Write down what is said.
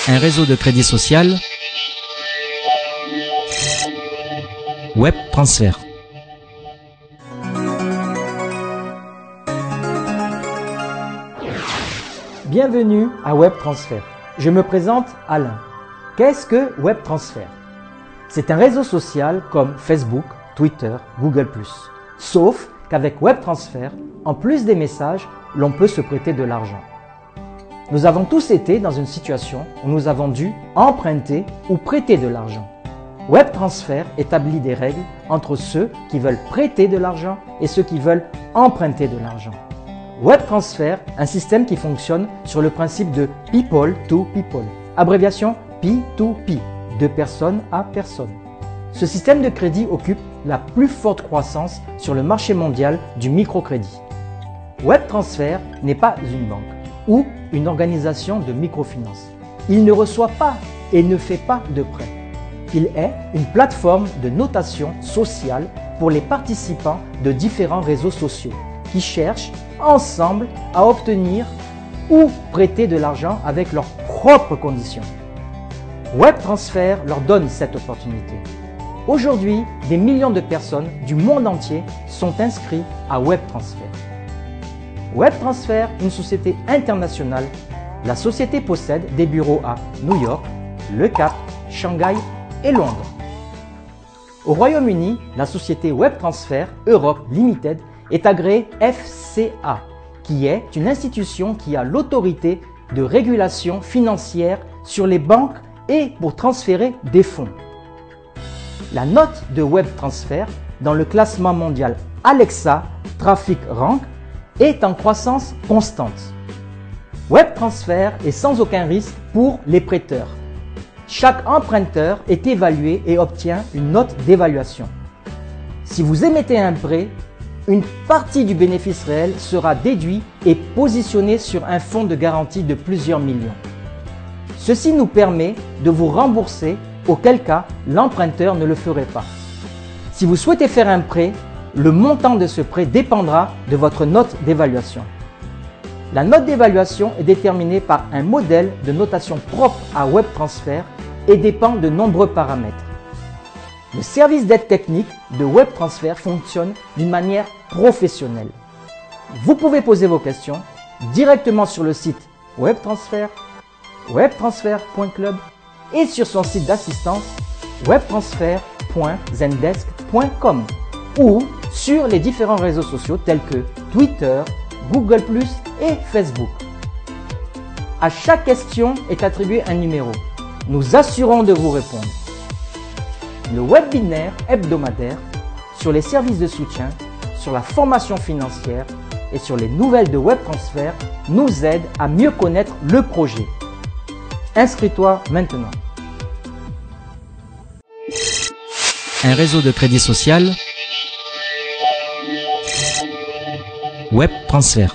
Un réseau de crédit social. Web Transfert. Bienvenue à Web Transfert. Je me présente Alain. Qu'est-ce que Web Transfert? C'est un réseau social comme Facebook, Twitter, Google+. Sauf qu'avec Web Transfert, en plus des messages, l'on peut se prêter de l'argent. Nous avons tous été dans une situation où nous avons dû emprunter ou prêter de l'argent. Web Transfert établit des règles entre ceux qui veulent prêter de l'argent et ceux qui veulent emprunter de l'argent. Web Transfert, un système qui fonctionne sur le principe de people to people, abréviation P2P, de personne à personne. Ce système de crédit occupe la plus forte croissance sur le marché mondial du microcrédit. Web Transfert n'est pas une banque ou une organisation de microfinance. Il ne reçoit pas et ne fait pas de prêts. Il est une plateforme de notation sociale pour les participants de différents réseaux sociaux qui cherchent ensemble à obtenir ou prêter de l'argent avec leurs propres conditions. Web Transfert leur donne cette opportunité. Aujourd'hui, des millions de personnes du monde entier sont inscrites à Web Transfert. Web Transfert, une société internationale, la société possède des bureaux à New York, Le Cap, Shanghai et Londres. Au Royaume-Uni, la société Web Transfert Europe Limited est agréée FCA, qui est une institution qui a l'autorité de régulation financière sur les banques et pour transférer des fonds. La note de Web Transfert dans le classement mondial Alexa Traffic Rank est en croissance constante. Web Transfert est sans aucun risque pour les prêteurs. Chaque emprunteur est évalué et obtient une note d'évaluation. Si vous émettez un prêt, une partie du bénéfice réel sera déduite et positionnée sur un fonds de garantie de plusieurs millions. Ceci nous permet de vous rembourser, auquel cas l'emprunteur ne le ferait pas. Si vous souhaitez faire un prêt, le montant de ce prêt dépendra de votre note d'évaluation. La note d'évaluation est déterminée par un modèle de notation propre à Web Transfert et dépend de nombreux paramètres. Le service d'aide technique de Web Transfert fonctionne d'une manière professionnelle. Vous pouvez poser vos questions directement sur le site Web Transfert, webtransfert.club et sur son site d'assistance webtransfert.zendesk.com ou sur les différents réseaux sociaux tels que Twitter, Google+, et Facebook. À chaque question est attribué un numéro. Nous assurons de vous répondre. Le webinaire hebdomadaire sur les services de soutien, sur la formation financière et sur les nouvelles de Web Transfert nous aide à mieux connaître le projet. Inscris-toi maintenant. Un réseau de crédit social. Web Transfert.